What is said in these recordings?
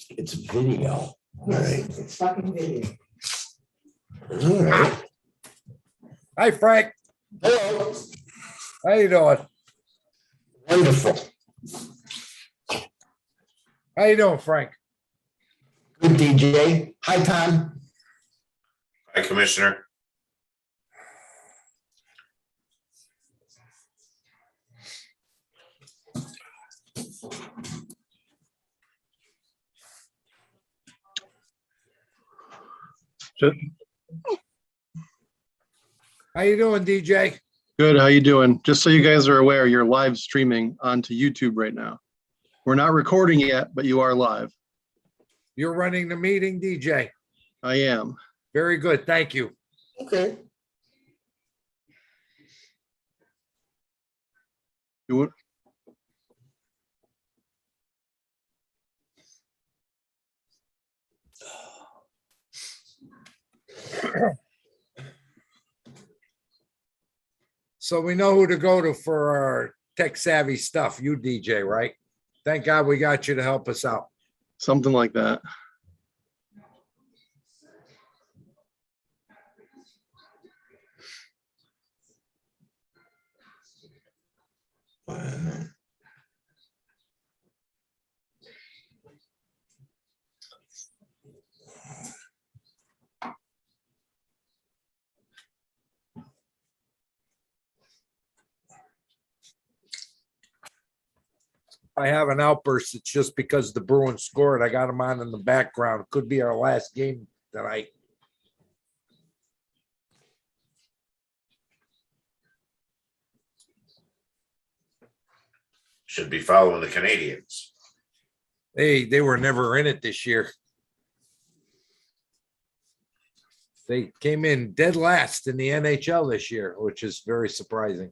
it's video. All right. It's fucking video. All right. Hi, Frank. Hello. How you doing? Wonderful. How you doing, Frank? Good, DJ. Hi, Tom. Hi, Commissioner. How you doing, DJ? Good. How you doing? Just so you guys are aware, you're live streaming onto YouTube right now. We're not recording yet, but you are live. You're running the meeting, DJ. I am. Very good. Thank you. Okay. You would- So we know who to go to for our tech savvy stuff. You, DJ, right? Thank God we got you to help us out. Something like that. I have an outburst. It's just because the Bruins scored. I got them on in the background. Could be our last game tonight. Should be following the Canadians. They were never in it this year. They came in dead last in the NHL this year, which is very surprising.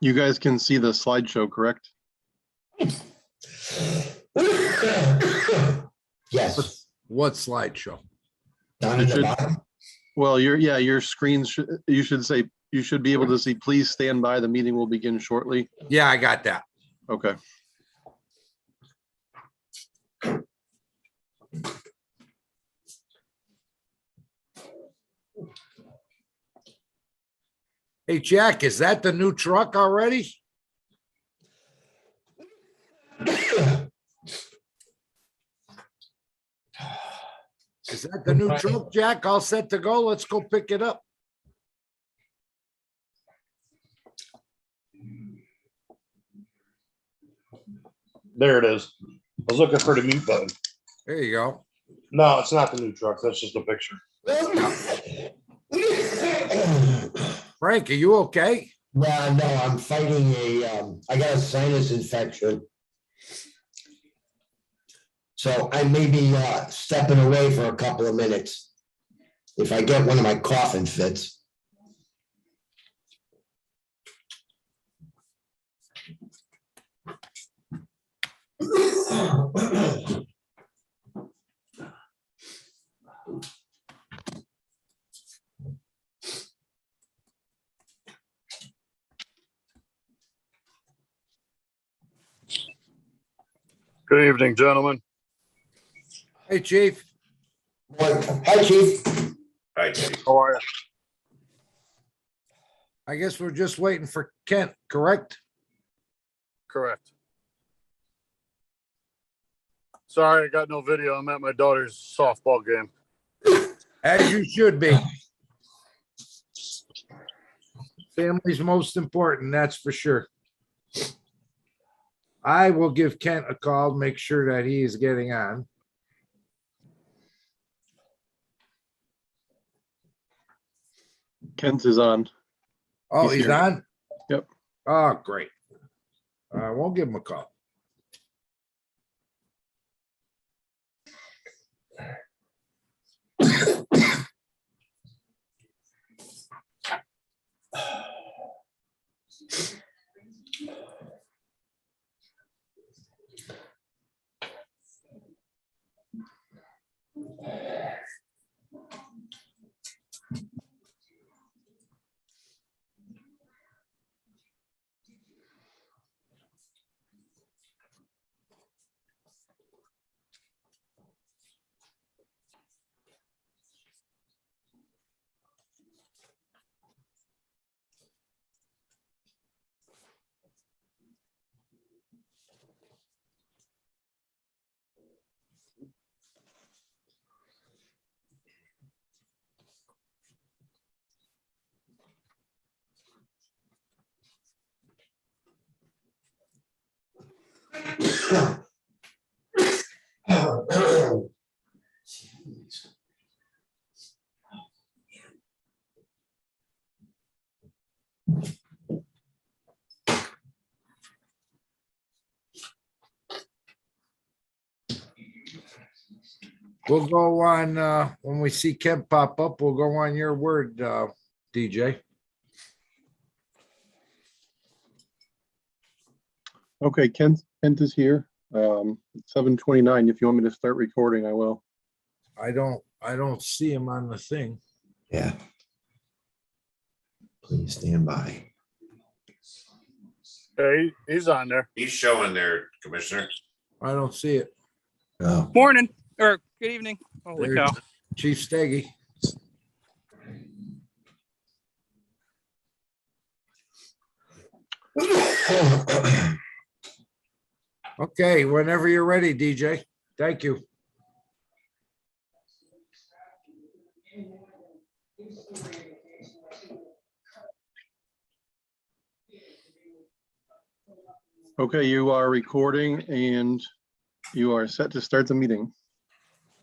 You guys can see the slideshow, correct? Yes. What slideshow? Down in the should- bottom. Well, your screen you should be able to see, please stand by. The meeting will begin shortly. Yeah, I got that. Okay. Hey, Jack, is that the new truck already? Is that the new truck, Jack? All set to go? Let's go pick it up. There it is. I was looking for the mute button. There you go. No, it's not the new truck. That's just a picture. Frank, are you okay? No, I'm fighting I got a sinus infection. So I may be stepping away for a couple of minutes if I get one of my coughing fits. Good evening, gentlemen. Hey, chief. Hi, Chief. Hi, Chief. How are you? I guess we're just waiting for Kent, correct? Correct. Sorry, I got no video. I'm at my daughter's softball game. As you should be. Family's most important, that's for sure. I will give Kent a call, make sure that he is getting on. Kent is on. Oh, He's he's here. on? Yep. Oh, great. We'll give him a call. We'll go on, when we see Kent pop up, we'll go on your word, DJ. Okay, Kent is here. 7:29. If you want me to start recording, I will. I don't see him on the thing. Yeah. Please stand by. Hey, he's on there. He's showing there, Commissioner. I don't see it. Oh. Morning, or good evening. Holy There's cow. Chief Steggy. Okay, whenever you're ready, DJ. Thank you. Okay, you are recording and you are set to start the meeting.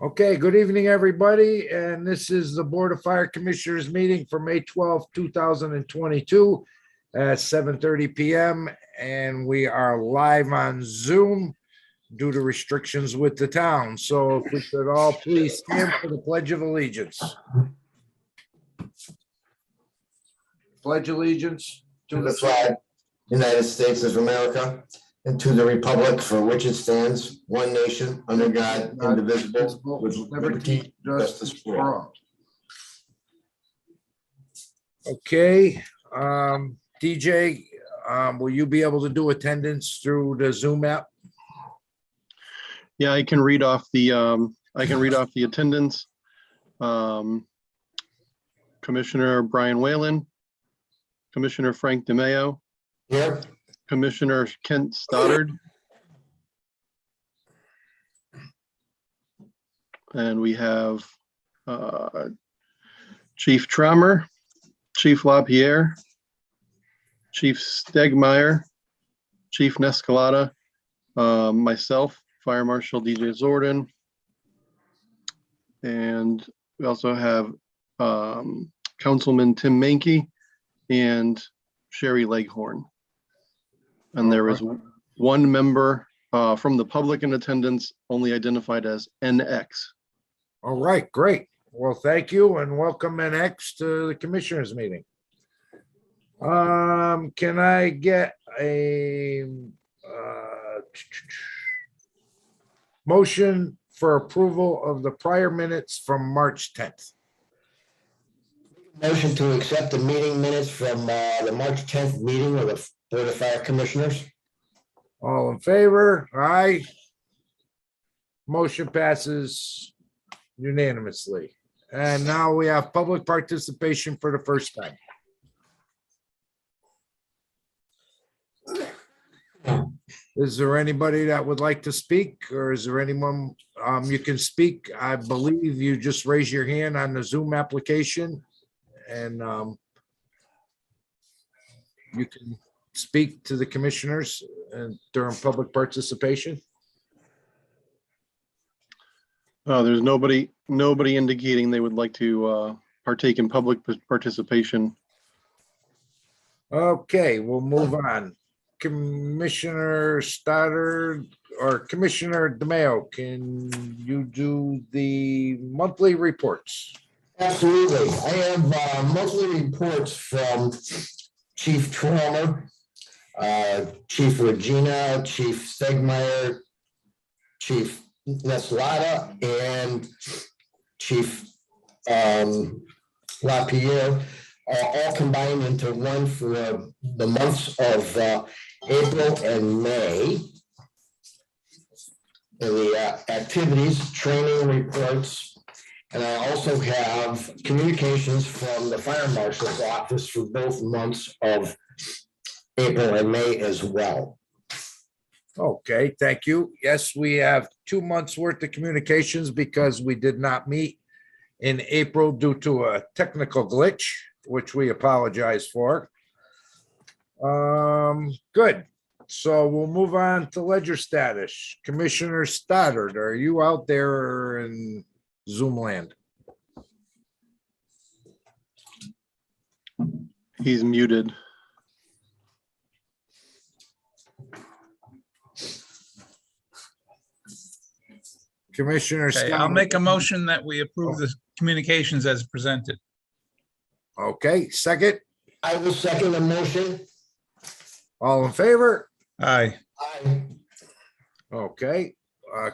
Okay, good evening, everybody. And this is the Board of Fire Commissioners meeting for May 12th, 2022 at 7:30 PM. And we are live on Zoom due to restrictions with the town. So if we could all please stand for the Pledge of Allegiance. Pledge allegiance To the flag, United States of America, and to the republic for which it stands, one nation, under God, indivisible, with liberty, justice for all. Okay, DJ, will you be able to do attendance through the Zoom app? Yeah, I can read off the attendance. Commissioner Brian Whalen, Commissioner Frank DeMayo, Here, Commissioner Kent Stoddard. And we have Chief Trommer, Chief LaPierre, Chief Stegmeyer, Chief Nescalada, myself, Fire Marshal DJ Zordan. And we also have Councilman Tim Mankey and Sherry Leghorn. And there is one member from the public in attendance, only identified as NX. All right, great. Well, thank you and welcome NX to the commissioners meeting. Can I get a motion for approval of the prior minutes from March 10th? Motion to accept the meeting minutes from the March 10th meeting of the Board of Fire Commissioners. All in favor? Aye. Motion passes unanimously. And now we have public participation for the first time. Is there anybody that would like to speak, or is there anyone, you can speak? I believe you just raise your hand on the Zoom application and you can speak to the commissioners and during public participation. There's nobody indicating they would like to partake in public participation. Okay, we'll move on. Commissioner Stoddard or Commissioner DeMayo, can you do the monthly reports? Absolutely. I have monthly reports from Chief Tromer, Chief Regina, Chief Stegmeyer, Chief Neslata, and Chief LaPierre, all combined into one for the months of April and May. And the activities, training reports, and I also have communications from the Fire Marshal's office for both months of April and May as well. Okay, thank you. Yes, we have 2 months worth of communications because we did not meet in April due to a technical glitch, which we apologize for. Good. So we'll move on to ledger status. Commissioner Stoddard, are you out there in Zoom land? He's muted. Commissioner Okay, Stoddard. I'll make a motion that we approve the communications as presented. Okay, second. I will second the motion. All in favor? Aye. Aye. Okay,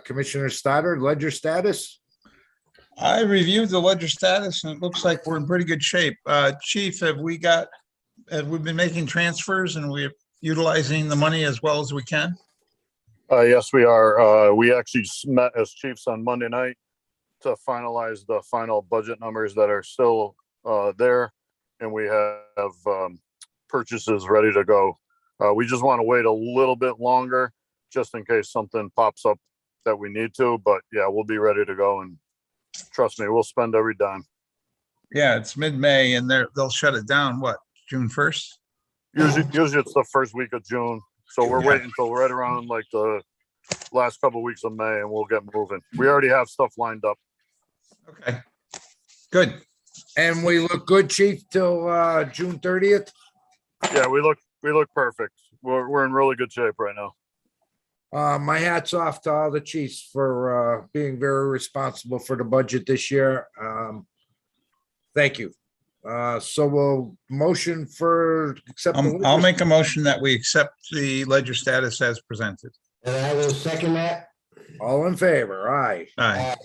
Commissioner Stoddard, ledger status? I reviewed the ledger status and it looks like we're in pretty good shape. Chief, have we been making transfers and we're utilizing the money as well as we can? Yes, we are. We actually met as chiefs on Monday night to finalize the final budget numbers that are still there. And we have purchases ready to go. We just want to wait a little bit longer just in case something pops up that we need to. But yeah, we'll be ready to go. And trust me, we'll spend every dime. Yeah, it's mid-May and they'll shut it down, what, June 1st? Usually it's the first week of June. So we're Yeah. waiting until right around like the last couple of weeks of May and we'll get moving. We already have stuff lined up. Okay, good. And we look good, Chief, till June 30th? Yeah, we look perfect. We're in really good shape right now. My hat's off to all the chiefs for being very responsible for the budget this year. Thank you. So we'll motion for accept. I'll make a motion that we accept the ledger status as presented. And I will second that. All in favor? Aye. Aye.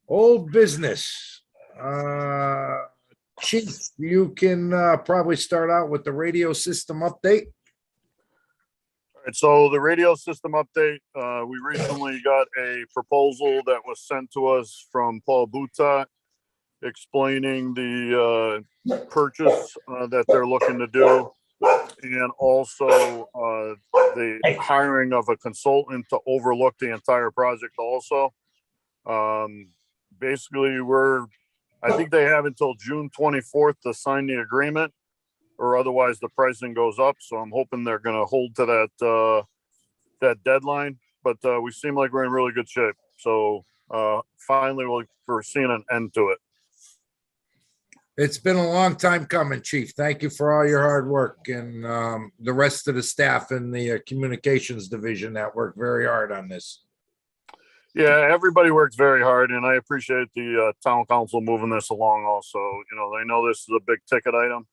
Old business. Chief, you can probably start out with the radio system update. All right, so the radio system update, we recently got a proposal that was sent to us from Paul Buta explaining the purchase that they're looking to do, and also the hiring of a consultant to overlook the entire project also. Basically, I think they have until June 24th to sign the agreement, or otherwise the pricing goes up. So I'm hoping they're going to hold to that deadline. But we seem like we're in really good shape. So finally, we're seeing an end to it. It's been a long time coming, Chief. Thank you for all your hard work and the rest of the staff in the communications division that worked very hard on this. Yeah, everybody works very hard, and I appreciate the town council moving this along also. You know, they know this is a big ticket item,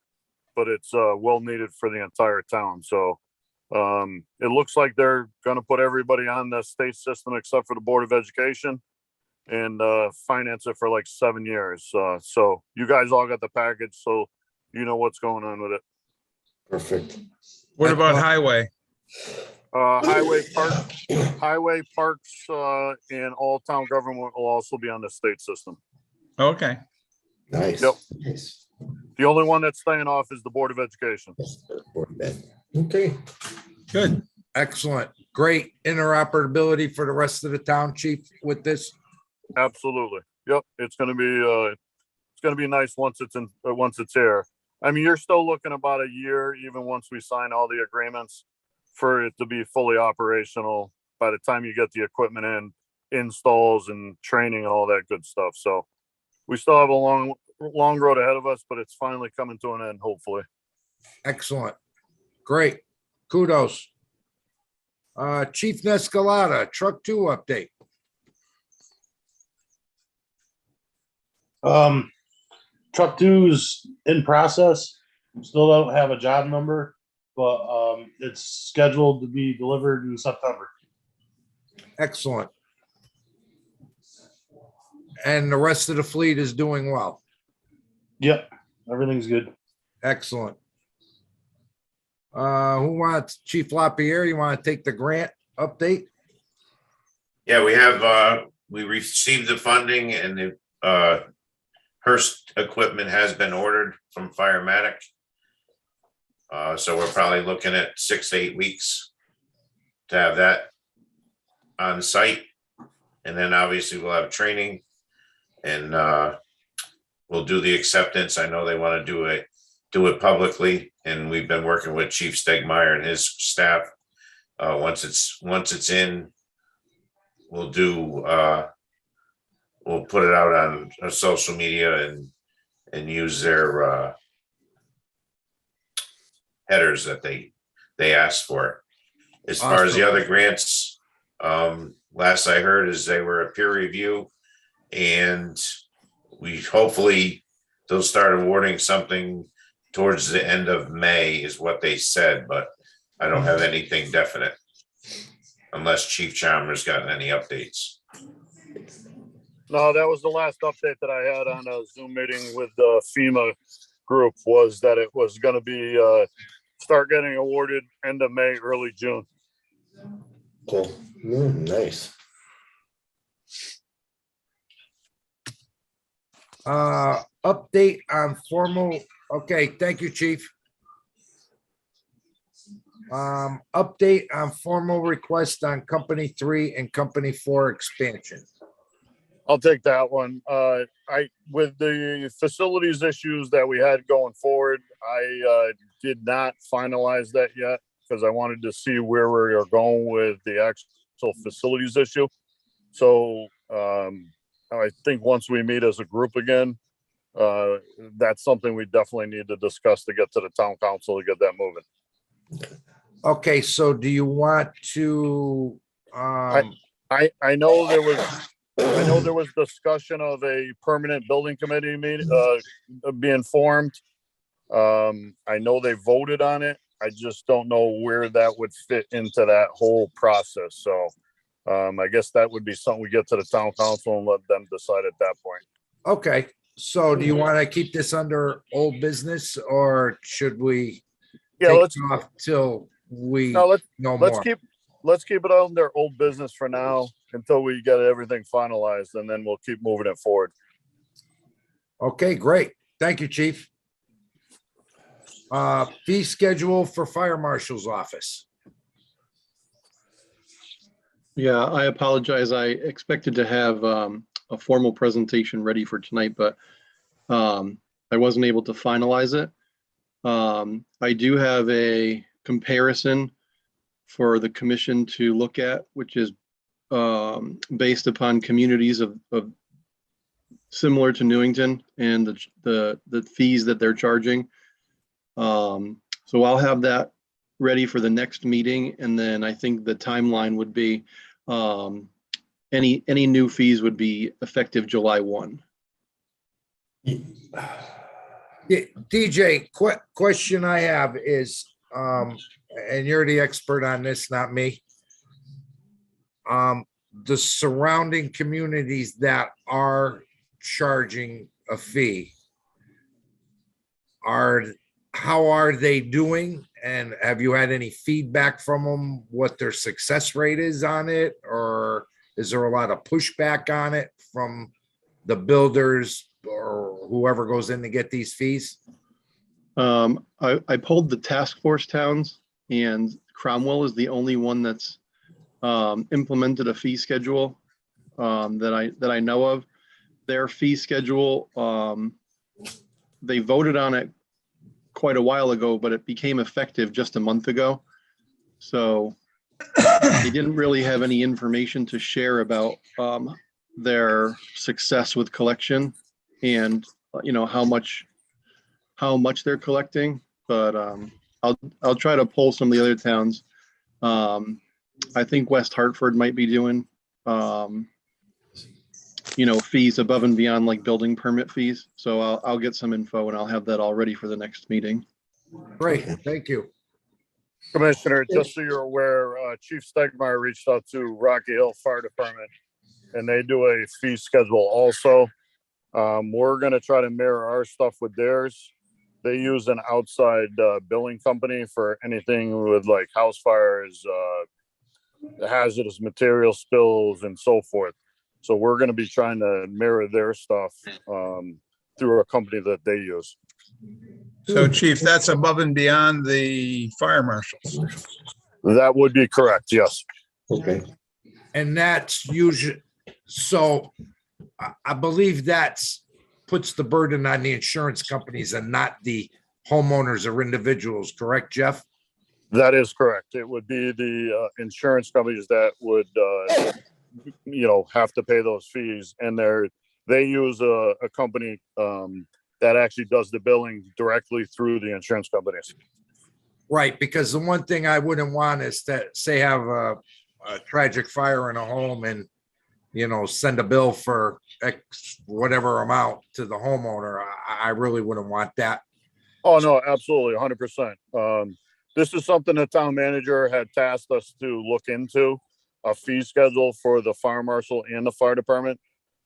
but it's well needed for the entire town. So it looks like they're gonna put everybody on the state system except for the Board of Education and finance it for like 7 years. So you guys all got the package, so you know what's going on with it. Perfect. What about highway? Highway parks, and all town government will also be on the state system. Okay, Nice. Yep. Nice. The only one that's staying off is the Board of Education. Okay. good. Excellent. Great interoperability for the rest of the town, Chief, with this. Absolutely. Yep. It's gonna be nice once it's here. I mean, you're still looking about a year, even once we sign all the agreements, for it to be fully operational by the time you get the equipment in, installs and training and all that good stuff. So we still have a long road ahead of us, but it's finally coming to an end, hopefully. Excellent. Great. Kudos. Chief Nescalada, Truck 2 update. Truck 2's in process. Still don't have a job number, but it's scheduled to be delivered in September. Excellent. And the rest of the fleet is doing well. Yep, everything's good. Excellent. Who wants, Chief LaPierre, you want to take the grant update? Yeah, we received the funding and the Hearst equipment has been ordered from Firematic. So we're probably looking at 6 to 8 weeks to have that on site. And then obviously we'll have training and we'll do the acceptance. I know they want to do it publicly, and we've been working with Chief Stegmeyer and his staff. Once it's in, we'll put it out on social media and use their headers that they asked for. As far as the other grants, last I heard is they were a peer review, and hopefully they'll start awarding something towards the end of May is what they said, but I don't have anything definite unless Chief Chalmers gotten any updates. No, that was the last update that I had on a Zoom meeting with the FEMA group, was that it was going to be start getting awarded end of May, early June. Cool. Nice. Update on formal, okay, thank you, Chief. Update on formal request on Company 3 and Company 4 expansion. I'll take that one. With the facilities issues that we had going forward, I did not finalize that yet because I wanted to see where we are going with the actual facilities issue. So I think once we meet as a group again, that's something we definitely need to discuss to get to the town council to get that moving. Okay, so do you want to, I know there was discussion of a permanent building committee meeting being formed. I know they voted on it. I just don't know where that would fit into that whole process. So I guess that would be something we get to the town council and let them decide at that point. okay, so do you want to keep this under old business or should we Yeah, take let's it off till we no, know let's more? keep it on their old business for now until we get everything finalized, and then we'll keep moving it forward. Okay, great. Thank you, Chief. Fee schedule for Fire Marshal's office. Yeah, I apologize. I expected to have a formal presentation ready for tonight, but I wasn't able to finalize it. I do have a comparison for the commission to look at, which is based upon communities of similar to Newington and the fees that they're charging. So I'll have that ready for the next meeting, and then I think the timeline would be any new fees would be effective July 1. Yeah, DJ, question I have is, and you're the expert on this, not me. The surrounding communities that are charging a fee, how are they doing? And have you had any feedback from them, what their success rate is on it? Or is there a lot of pushback on it from the builders or whoever goes in to get these fees? I pulled the task force towns, and Cromwell is the only one that's implemented a fee schedule that I know of. Their fee schedule, they voted on it quite a while ago, but it became effective just a month ago. So they didn't really have any information to share about their success with collection and how much they're collecting. But I'll try to pull some of the other towns. I think West Hartford might be doing fees above and beyond like building permit fees. So I'll get some info and I'll have that all ready for the next meeting. Great, thank you. Commissioner, just so you're aware, Chief Stegmeyer reached out to Rocky Hill Fire Department, and they do a fee schedule also. We're going to try to mirror our stuff with theirs. They use an outside billing company for anything with like house fires, hazardous material spills, and so forth. So we're going to be trying to mirror their stuff through a company that they use. So Chief, that's above and beyond the fire marshals. That would be correct, yes. Okay. And that's usually, so I believe that's puts the burden on the insurance companies and not the homeowners or individuals, correct, Jeff? That is correct. It would be the insurance companies that would, have to pay those fees, and they use a company that actually does the billing directly through the insurance companies. Right, because the one thing I wouldn't want is that, say, have a tragic fire in a home and, send a bill for X whatever amount to the homeowner. I really wouldn't want that. Oh, no, absolutely, 100%. This is something the town manager had tasked us to look into, a fee schedule for the fire marshal and the fire department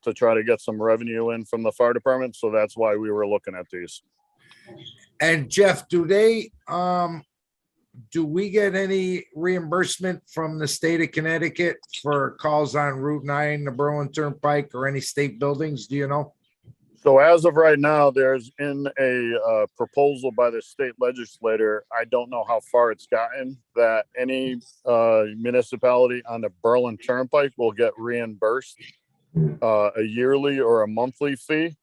to try to get some revenue in from the fire department. So that's why we were looking at these. And Jeff, do we get any reimbursement from the state of Connecticut for calls on Route 9, the Berlin Turnpike, or any state buildings? Do you know? So as of right now, there's in a proposal by the state legislator. I don't know how far it's gotten, that any municipality on the Berlin Turnpike will get reimbursed a yearly or a monthly fee.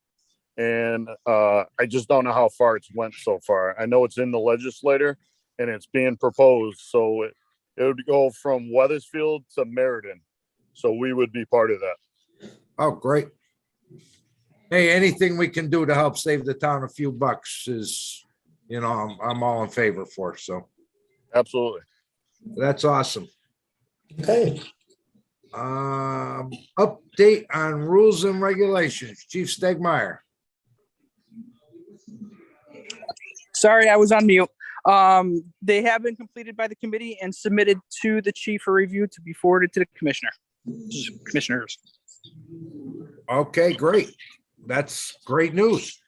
And I just don't know how far it's went so far. I know it's in the legislature and it's being proposed. So it would go from Weathersfield to Meriden. So we would be part of that. Oh, great. Hey, anything we can do to help save the town a few bucks is, I'm all in favor for. So Absolutely. that's awesome. Okay. Update on rules and regulations. Chief Stegmeyer. Sorry, I was on mute. They have been completed by the committee and submitted to the chief for review to be forwarded to the commissioners. Okay, great. That's great news.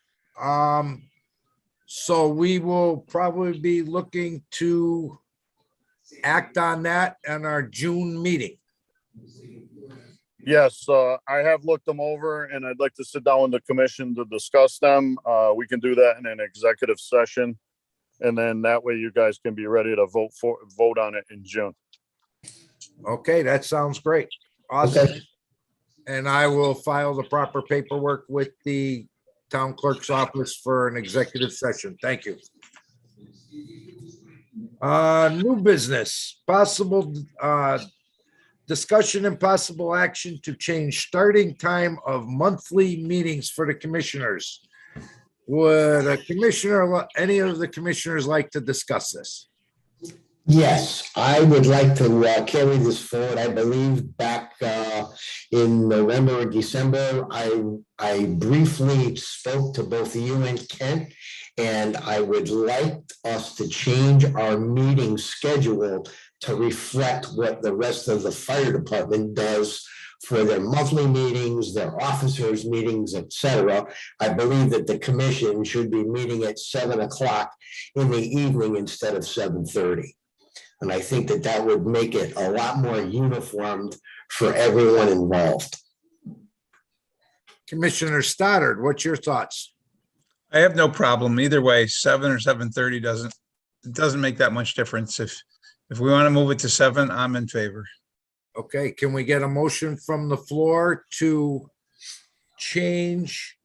So we will probably be looking to act on that in our June meeting. Yes, I have looked them over and I'd like to sit down with the commission to discuss them. We can do that in an executive session. And then that way you guys can be ready to vote on it in June. Okay, that sounds great. Awesome. Okay. And I will file the proper paperwork with the town clerk's office for an executive session. Thank you. New business, possible discussion and possible action to change starting time of monthly meetings for the commissioners. Would any of the commissioners like to discuss this? Yes, I would like to carry this forward. I believe back in November or December, I briefly spoke to both you and Kent, and I would like us to change our meeting schedule to reflect what the rest of the fire department does for their monthly meetings, their officers' meetings, etc. I believe that the commission should be meeting at 7 o'clock in the evening instead of 7:30. And I think that that would make it a lot more uniformed for everyone involved. Commissioner Stoddard, what's your thoughts? I have no problem either way. 7 or 7:30 doesn't make that much difference. If we want to move it to 7, I'm in favor. Okay, can we get a motion from the floor to change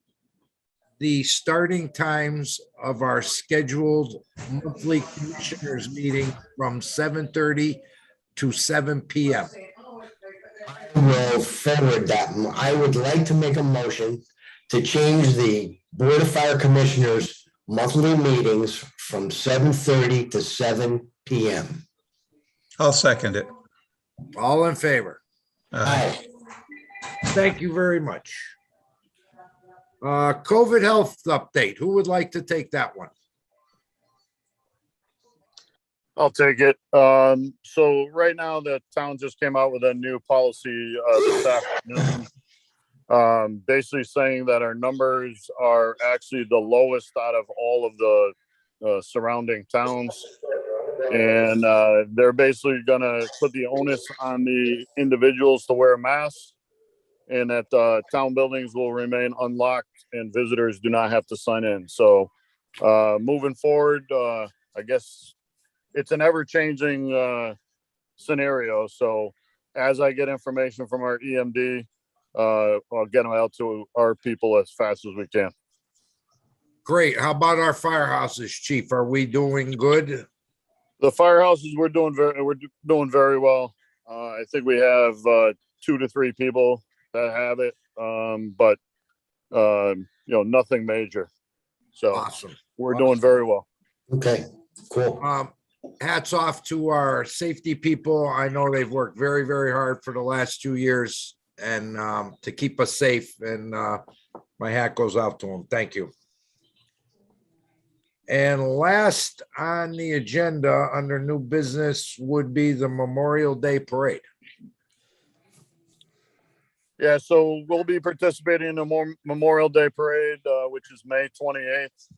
the starting times of our scheduled monthly commissioners meeting from 7:30 to 7 PM? I will forward that. I would like to make a motion to change the Board of Fire Commissioners monthly meetings from 7:30 to 7 PM. I'll second it. All in favor? Aye. Thank you very much. COVID health update. Who would like to take that one? I'll take it. So right now the town just came out with a new policy this afternoon. Basically saying that our numbers are actually the lowest out of all of the surrounding towns. And they're basically gonna put the onus on the individuals to wear masks, and that town buildings will remain unlocked and visitors do not have to sign in. So moving forward, I guess it's an ever-changing scenario. So as I get information from our EMD, I'll get them out to our people as fast as we can. Great. How about our firehouses, Chief? Are we doing good? The firehouses, we're doing very well. I think we have 2 to 3 people that have it, but nothing major. So Awesome. we're doing very well. Okay, cool. Hats off to our safety people. I know they've worked very, very hard for the last 2 years and to keep us safe. And my hat goes out to them. Thank you. And last on the agenda under new business would be the Memorial Day Parade. Yeah, so we'll be participating in the Memorial Day Parade, which is May 28th.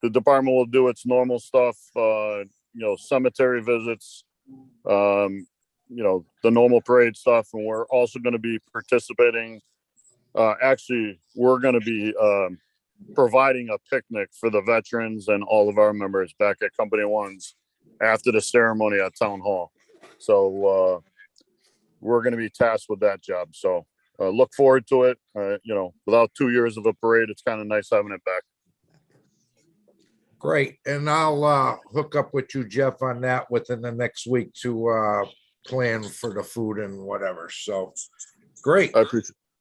The department will do its normal stuff, cemetery visits, the normal parade stuff. And we're also going to be participating. Actually, we're going to be providing a picnic for the veterans and all of our members back at Company 1's after the ceremony at Town Hall. So we're going to be tasked with that job. So look forward to it. Without 2 years of a parade, it's kind of nice having it back. Great. And I'll hook up with you, Jeff, on that within the next week to plan for the food and whatever. So great. I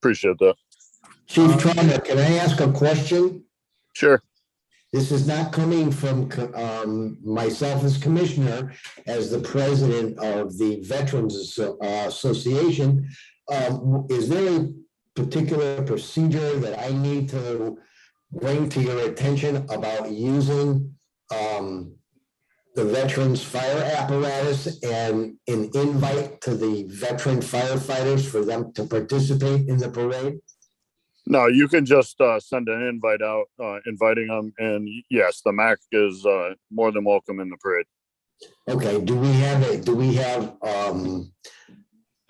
appreciate that. Chief Tromba, can I ask a question? Sure. This is not coming from myself as commissioner, as the president of the Veterans Association. Is there a particular procedure that I need to bring to your attention about using the veterans fire apparatus and an invite to the veteran firefighters for them to participate in the parade? No, you can just send an invite out, inviting them. And yes, the MAC is more than welcome in the parade. Okay, do we have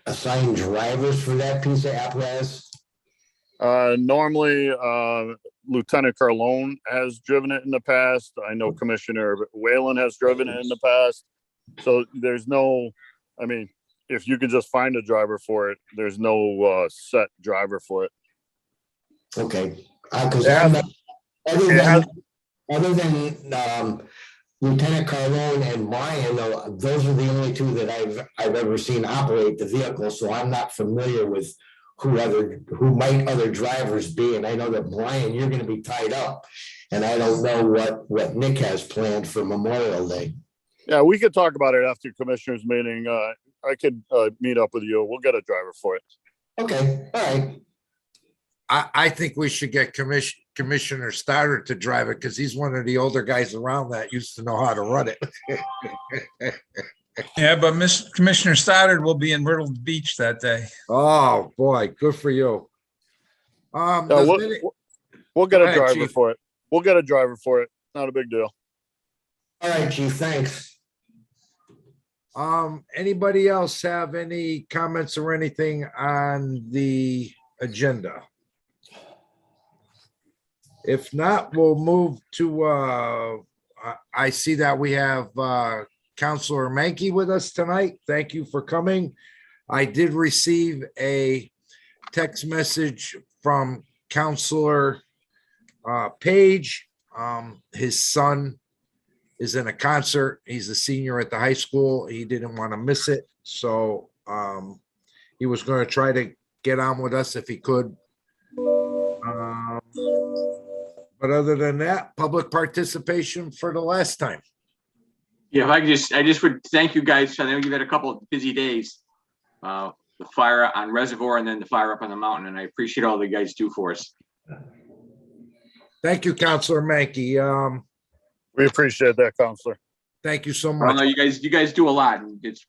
assigned drivers for that piece of apparatus? Normally, Lieutenant Carlone has driven it in the past. I know Commissioner Whalen has driven it in the past. So there's no, if you can just find a driver for it, there's no set driver for it. Okay, because other than Lieutenant Carlone and Brian, those are the only two that I've ever seen operate the vehicle, so I'm not familiar with who might other drivers be, and I know that Brian, you're gonna be tied up, and I don't know what Nick has planned for Memorial Day. Yeah, we could talk about it after commissioners meeting. I could meet up with you. We'll get a driver for it. Okay, all right. I think we should get Commissioner Stoddard to drive it because he's one of the older guys around that used to know how to run it. Yeah, but Commissioner Stoddard will be in Myrtle Beach that day. Oh, boy, good for you. Yeah, does we'll, any- we'll get Go a ahead, driver Chief. for it. We'll get a driver for it. Not a big deal. All right, Chief, thanks. Anybody else have any comments or anything on the agenda? If not, we'll move to, I see that we have Counselor Mankey with us tonight. Thank you for coming. I did receive a text message from Counselor Page. His son is in a concert. He's a senior at the high school. He didn't want to miss it. So he was going to try to get on with us if he could. But other than that, public participation for the last time. Yeah, if I just would thank you guys. I know you've had a couple of busy days. The fire on Reservoir and then the fire up on the mountain, and I appreciate all the guys do for us. Thank you, Counselor Mankey. We appreciate that, Counselor. Thank you so I know much. you guys do a lot, and it's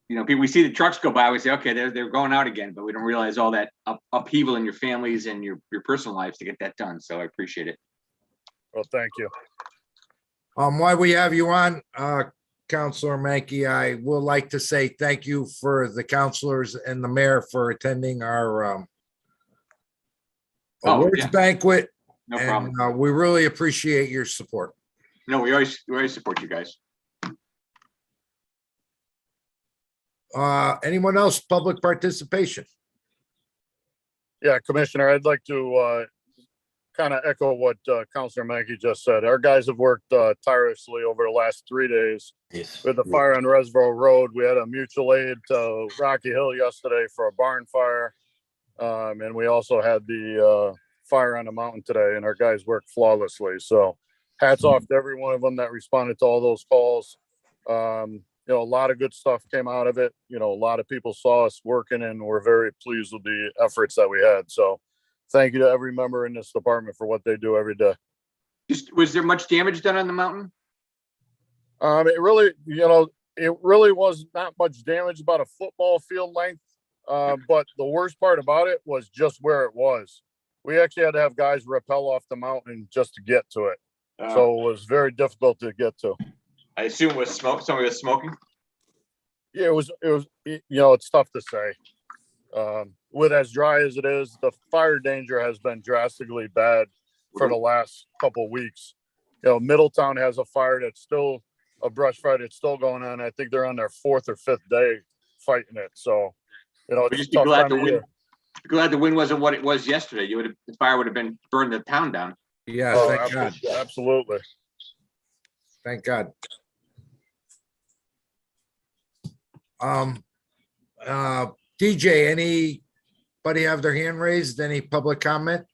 people, we see the trucks go by, we say, okay, they're going out again, but we don't realize all that upheaval in your families and your personal lives to get that done. So I appreciate it. Well, thank you. While we have you on, Counselor Mankey, I would like to say thank you for the counselors and the mayor for attending our awards yeah. banquet. No And problem. we really appreciate your support. No, we always support you guys. Anyone else, public participation? Yeah, Commissioner, I'd like to kind of echo what Counselor Mankey just said. Our guys have worked tirelessly over the last 3 days. Yes. With the fire on Reservoir Road, we had a mutual aid to Rocky Hill yesterday for a barn fire. And we also had the fire on the mountain today, and our guys worked flawlessly. So hats off to every one of them that responded to all those calls. A lot of good stuff came out of it. A lot of people saw us working, and we're very pleased with the efforts that we had. So thank you to every member in this department for what they do every day. Was there much damage done on the mountain? It really was not much damage, about a football field length. But the worst part about it was just where it was. We actually had to have guys rappel off the mountain just to get to it. So it was very difficult to get to. I assume it was smoke. Somebody was smoking. Yeah, it was, it's tough to say. With as dry as it is, the fire danger has been drastically bad for the last couple of weeks. Middletown has a fire that's still a brush fire that's still going on. I think they're on their 4th or 5th day fighting it. So, it's Just a tough glad time of year. glad the wind wasn't what it was yesterday. The fire would have been burned the town down. Yeah, Oh, thank God. absolutely. Thank God. DJ, anybody have their hand raised? Any public comment?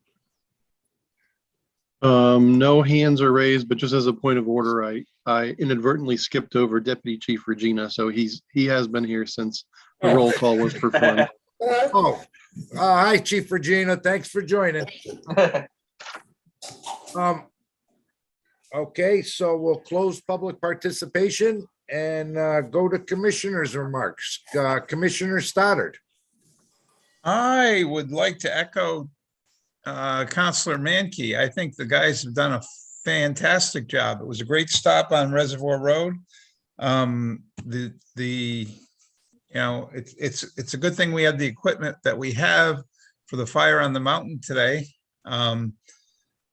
No hands are raised, but just as a point of order, I inadvertently skipped over Deputy Chief Regina, so he has been here since the roll call was performed. Oh, hi, Chief Regina. Thanks for joining. Okay, so we'll close public participation and go to commissioners' remarks. Commissioner Stoddard. I would like to echo Counselor Mankey. I think the guys have done a fantastic job. It was a great stop on Reservoir Road. It's a good thing we have the equipment that we have for the fire on the mountain today. And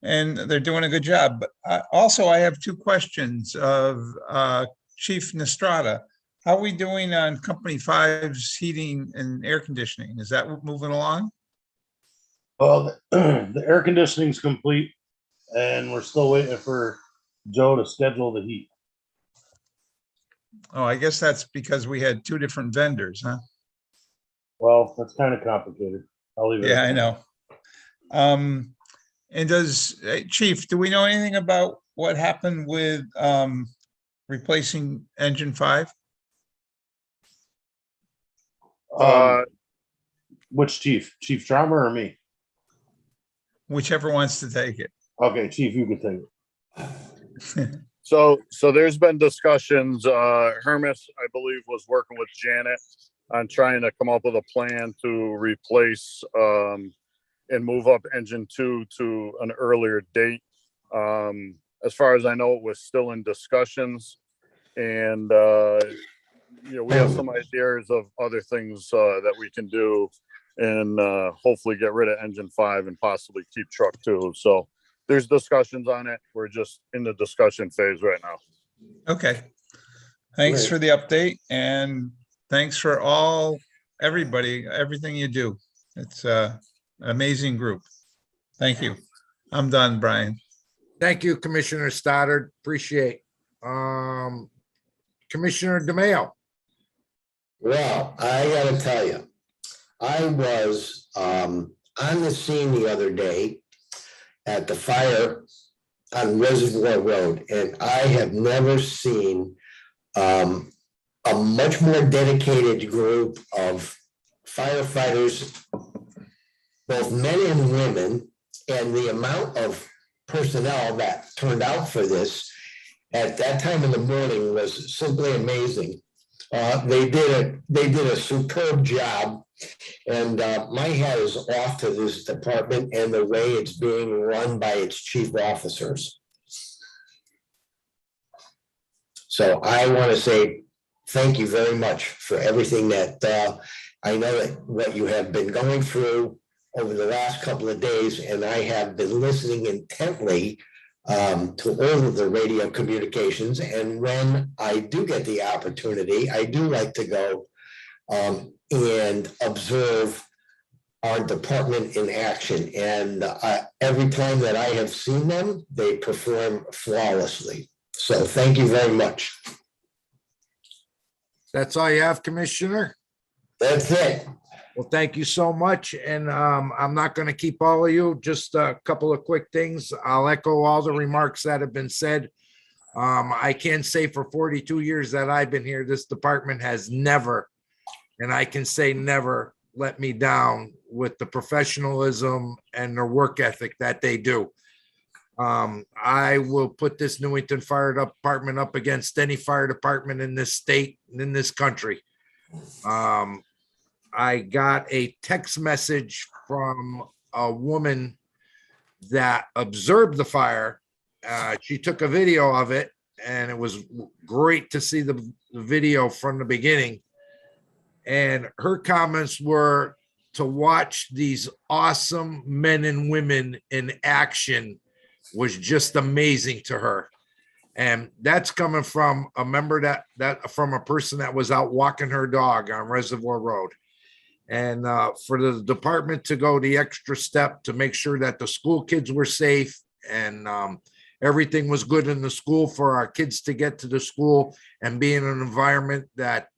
they're doing a good job. But I have 2 questions of Chief Nostrada. How are we doing on Company 5's heating and air conditioning? Is that moving along? Well, the air conditioning's complete, and we're still waiting for Joe to schedule the heat. Oh, I guess that's because we had two different vendors, huh? Well, that's kind of complicated. I'll leave it. Yeah, at I that. know. And does, Chief, do we know anything about what happened with replacing engine 5? Which chief? Chief Drummer or me? Whichever wants to take it. Okay, chief, you can take it. So there's been discussions, Hermes, I believe, was working with Janet on trying to come up with a plan to replace, and move up engine 2 to an earlier date. As far as I know, it was still in discussions, and, we have some ideas of other things, that we can do, and, hopefully get rid of engine 5 and possibly keep truck 2. So there's discussions on it. We're just in the discussion phase right now. Okay. Thanks Great. for the update, and thanks for everybody, everything you do. It's an amazing group. Thank you. I'm done, Brian. Thank you, Commissioner Stoddard. Appreciate. Commissioner DeMayo. Well, I gotta tell you, I was on the scene the other day at the fire on Reservoir Road, and I have never seen a much more dedicated group of firefighters, both men and women, and the amount of personnel that turned out for this at that time in the morning was simply amazing. They did a superb job, and my hat is off to this department and the way it's being run by its chief officers. So I want to say thank you very much for everything that I know that what you have been going through over the last couple of days, and I have been listening intently to all of the radio communications. And when I do get the opportunity, I do like to go and observe our department in action. And every time that I have seen them, they perform flawlessly. So thank you very much. That's all you have, Commissioner? That's it. Well, thank you so much. And I'm not going to keep all of you. Just a couple of quick things. I'll echo all the remarks that have been said. I can say for 42 years that I've been here, this department has never, and I can say never, let me down with the professionalism and their work ethic that they do. I will put this Newington Fire Department up against any fire department in this state, in this country. I got a text message from a woman that observed the fire. She took a video of it, and it was great to see the video from the beginning. And her comments were to watch these awesome men and women in action was just amazing to her. And that's coming from a member that from a person that was out walking her dog on Reservoir Road. And for the department to go the extra step to make sure that the school kids were safe and everything was good in the school for our kids to get to the school and be in an environment that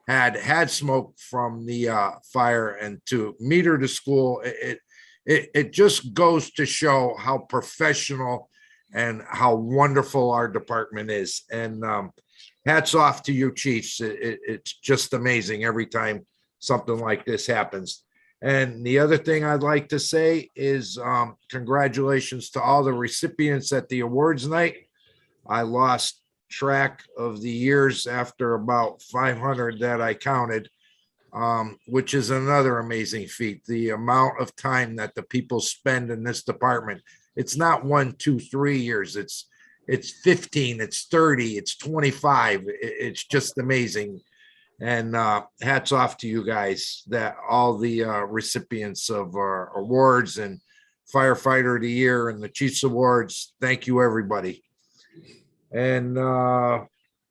had smoke from the fire, and to meet her to school, it just goes to show how professional and how wonderful our department is. And hats off to you, chiefs. It's just amazing every time something like this happens. And the other thing I'd like to say is congratulations to all the recipients at the awards night. I lost track of the years after about 500 that I counted, which is another amazing feat. The amount of time that the people spend in this department. It's not 1, 2, 3 years. It's 15, it's 30, it's 25. It's just amazing. And hats off to you guys, that all the recipients of our awards and Firefighter of the Year and the Chiefs Awards. Thank you, everybody. And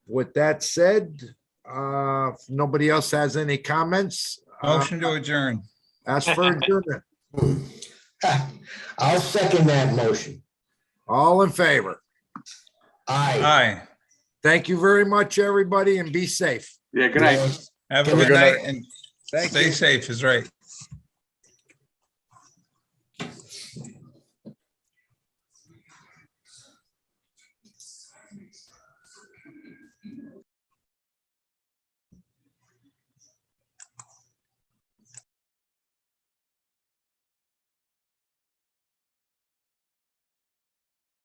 with that said, if nobody else has any comments, Motion to adjourn. ask for adjournment. I'll second that motion. All in favor? Aye. Aye. Thank you very much, everybody, and be safe. Yeah, good night. Have a Have a good good night night. and Thank stay you. safe is right.